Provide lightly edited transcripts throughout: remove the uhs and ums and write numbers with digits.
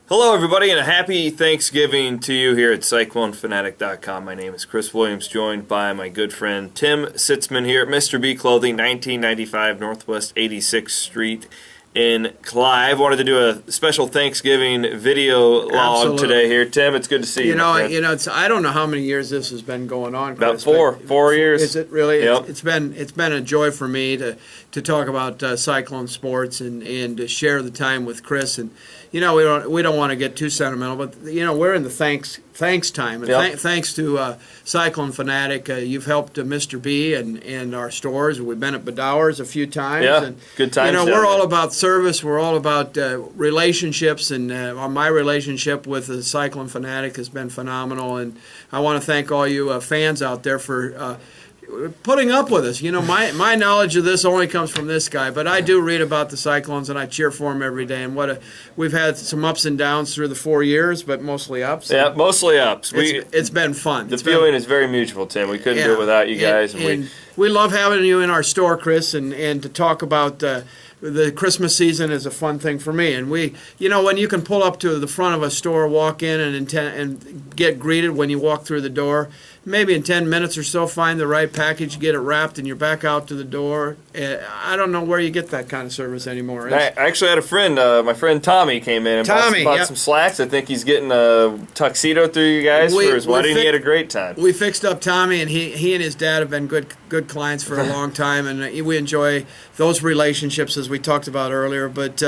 Hello, everybody, and a happy Thanksgiving to you here at CycloneFanatic.com. My name is Chris Williams, joined by my good friend Tim Sitzmann here at Mr. B Clothing, 1995 Northwest 86th Street in Clive. Wanted to do a special Thanksgiving video log today here. Tim, it's good to see you. I don't know how many years this has been going on, Chris. About four years. Is it really? Yep. It's been a joy for me to talk about Cyclone sports and to share the time with Chris. And we don't want to get too sentimental, but we're in the thanks time. And thanks to Cyclone Fanatic, you've helped Mr. B and our stores. We've been at Bedauer's a few times. Yeah, and, good times. We're all about service. We're all about relationships, and my relationship with the Cyclone Fanatic has been phenomenal. And I want to thank all you fans out there for putting up with us. My knowledge of this only comes from this guy, but I do read about the Cyclones and I cheer for them every day. And we've had some ups and downs through the 4 years, but mostly ups. Yeah, mostly ups. It's been fun. The feeling is very mutual, Tim. We couldn't do it without you guys. And we love having you in our store, Chris, and to talk about the Christmas season is a fun thing for me. And when you can pull up to the front of a store, walk in and get greeted when you walk through the door, maybe in 10 minutes or so, find the right package, get it wrapped, and you're back out to the door. I don't know where you get that kind of service anymore. I actually had a friend, my friend Tommy, came in and bought some slacks. I think he's getting a tuxedo through you guys for his wedding. He had a great time. We fixed up Tommy, and he and his dad have been good clients for a long time, and we enjoy those relationships as we talked about earlier. But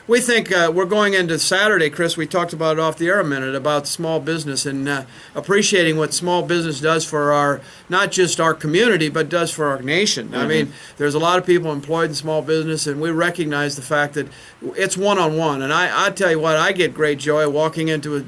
we think we're going into Saturday, Chris. We talked about it off the air a minute about small business and appreciating what small business does for not just our community, but does for our nation. Mm-hmm. I mean, there's a lot of people employed in small business, and we recognize the fact that it's one-on-one. And I tell you what, I get great joy walking into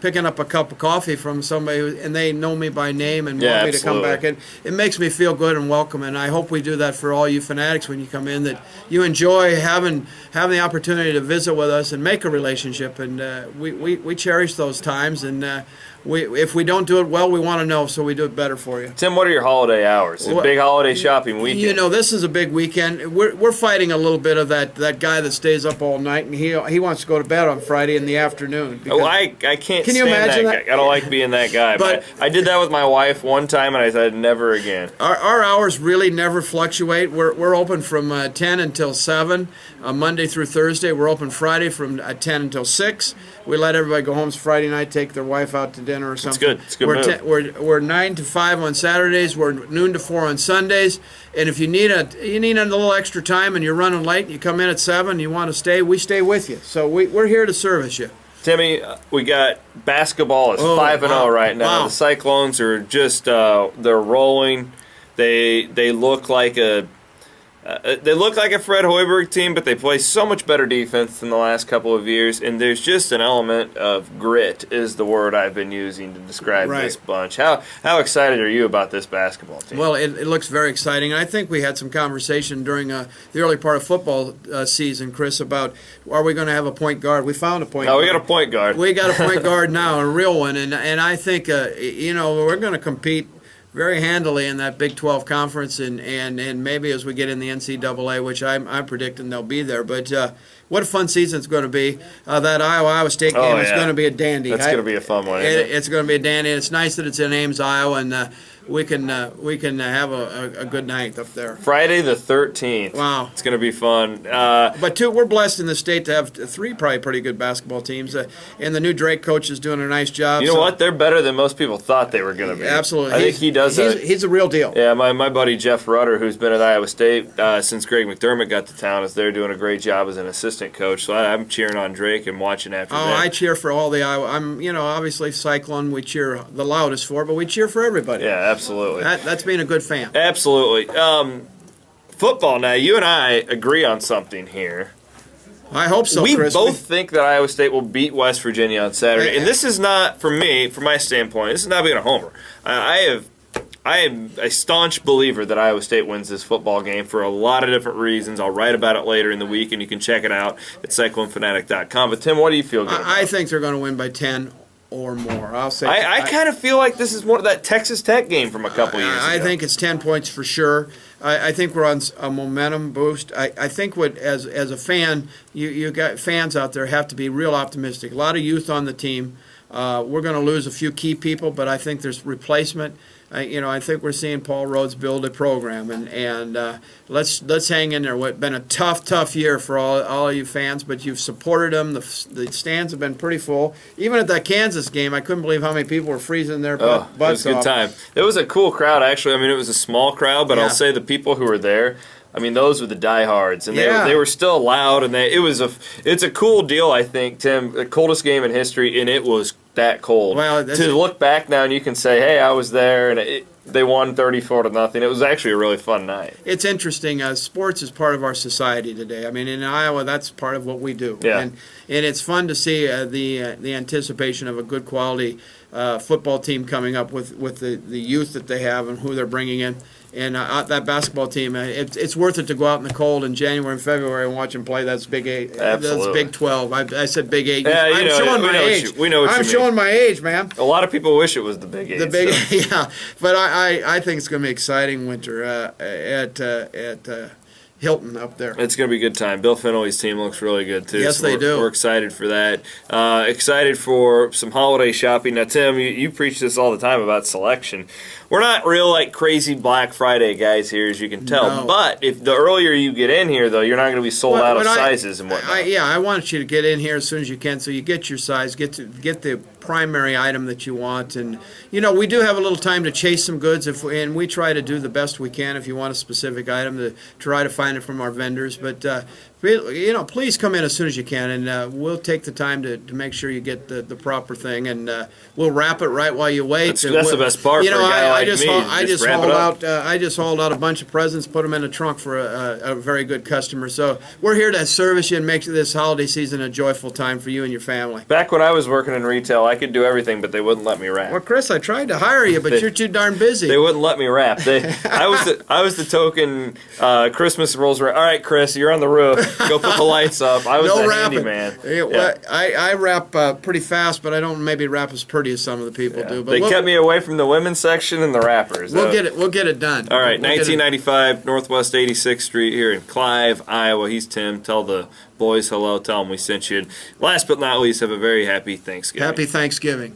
picking up a cup of coffee from somebody, and they know me by name and want me to come back. And it makes me feel good and welcome, and I hope we do that for all you fanatics when you come in, that you enjoy having the opportunity to visit with us and make a relationship. And we cherish those times, and if we don't do it well, we want to know, so we do it better for you. Tim, what are your holiday hours? It's a big holiday shopping weekend. This is a big weekend. We're fighting a little bit of that guy that stays up all night, and he wants to go to bed on Friday in the afternoon. I can't Can you imagine that guy. I don't like being that guy. But I did that with my wife one time, and I said never again. Our hours really never fluctuate. We're open from 10 until 7, Monday through Thursday. We're open Friday from 10 until 6. We let everybody go home Friday night, take their wife out to dinner or something. It's good. We're 9 to 5 on Saturdays. We're noon to 4 on Sundays. And if you need a little extra time and you're running late, and you come in at 7, and you want to stay, we stay with you. So we're here to service you. Timmy, we got basketball. It's 5-0 right now. Wow. The Cyclones are just they're rolling. They look like a Fred Hoiberg team, but they play so much better defense than the last couple of years, and there's just an element of grit is the word I've been using to describe this bunch. How excited are you about this basketball team? Well, it looks very exciting. I think we had some conversation during the early part of football season, Chris, about are we going to have a point guard? We found a point guard. We got a point guard. We got a point guard now, a real one, and I think we're going to compete very handily in that Big 12 conference, and maybe as we get in the NCAA, which I'm predicting they'll be there. But what a fun season it's going to be. That Iowa State game is going to be a dandy. That's going to be a fun one. It's going to be a dandy. It's nice that it's in Ames, Iowa, and we can have a good night up there. Friday the 13th. Wow. It's going to be fun. But we're blessed in the state to have 3 probably pretty good basketball teams. And the new Drake coach is doing a nice job. You know what? They're better than most people thought they were going to be. Absolutely. I think he does. He's a real deal. Yeah, my buddy Jeff Rutter, who's been at Iowa State since Greg McDermott got to town, is there doing a great job as an assistant coach. So I'm cheering on Drake and watching after that. I cheer for all the Iowa. Obviously Cyclone we cheer the loudest for, but we cheer for everybody. Yeah, absolutely. That's being a good fan. Absolutely. Football now, you and I agree on something here. I hope so, we Chris. both think that Iowa State will beat West Virginia on Saturday. And this is not, from my standpoint, this is not being a homer. I am a staunch believer that Iowa State wins this football game for a lot of different reasons. I'll write about it later in the week, and you can check it out at CycloneFanatic.com. But, Tim, what do you feel good about? I think they're going to win by 10 or more. I'll say. I kind of feel like this is one of that Texas Tech game from a couple years ago. I think it's 10 points for sure. I think we're on a momentum boost. I think as a fan, you got fans out there have to be real optimistic. A lot of youth on the team. We're going to lose a few key people, but I think there's replacement. I think we're seeing Paul Rhodes build a program, and let's hang in there. It's been a tough year for all of you fans, but you've supported them. The stands have been pretty full. Even at that Kansas game, I couldn't believe how many people were freezing their butts off. It was a good time. It was a cool crowd, actually. I mean, it was a small crowd, but Yeah. I'll say the people who were there, I mean, those were the diehards, and Yeah. they were still loud, and it's a cool deal, I think, Tim. The coldest game in history, and it was that cold. Well, to look back now and you can say, hey, I was there, and they won 34-0. It was actually a really fun night. It's interesting. Sports is part of our society today. I mean, in Iowa, that's part of what we do. Yeah. And it's fun to see the anticipation of a good quality football team coming up with the youth that they have and who they're bringing in. And that basketball team, it's worth it to go out in the cold in January and February and watch them play. That's Big 8. Absolutely. That's Big 12. I said Big 8. Yeah, I'm showing my age. We know what you I'm mean. showing my age, man. A lot of people wish it was the Big 8. The Big so. yeah. But I think it's going to be exciting winter at Hilton up there. It's going to be a good time. Bill Finley's team looks really good, too. Yes, they do. We're excited for that. Excited for some holiday shopping. Now, Tim, you preach this all the time about selection. We're not real, crazy Black Friday guys here, as you can tell. No. But if the earlier you get in here, though, you're not going to be sold out of sizes and whatnot. I want you to get in here as soon as you can so you get your size, get the primary item that you want. And, we do have a little time to chase some goods, and we try to do the best we can if you want a specific item to try to find it from our vendors. But, please come in as soon as you can, and we'll take the time to make sure you get the proper thing, and we'll wrap it right while you wait. That's the best part for a guy like me. I just wrap hauled it up. I just hauled out a bunch of presents, put them in a trunk for a very good customer. So we're here to service you and make this holiday season a joyful time for you and your family. Back when I was working in retail, I could do everything, but they wouldn't let me wrap. Well, Chris, I tried to hire you, but you're too darn busy. They wouldn't let me wrap. I was the token Christmas rolls around. All right, Chris, you're on the roof. Go put the lights up. I was no the wrapping. handyman. Well, I wrap pretty fast, but I don't maybe wrap as pretty as some of the people do. But they kept me away from the women's section and the wrappers. We'll get it done. All right, We'll 1995 Northwest 86th Street here in Clive, Iowa. He's Tim. Tell the boys hello. Tell them we sent you. Last but not least, have a very happy Thanksgiving. Happy Thanksgiving.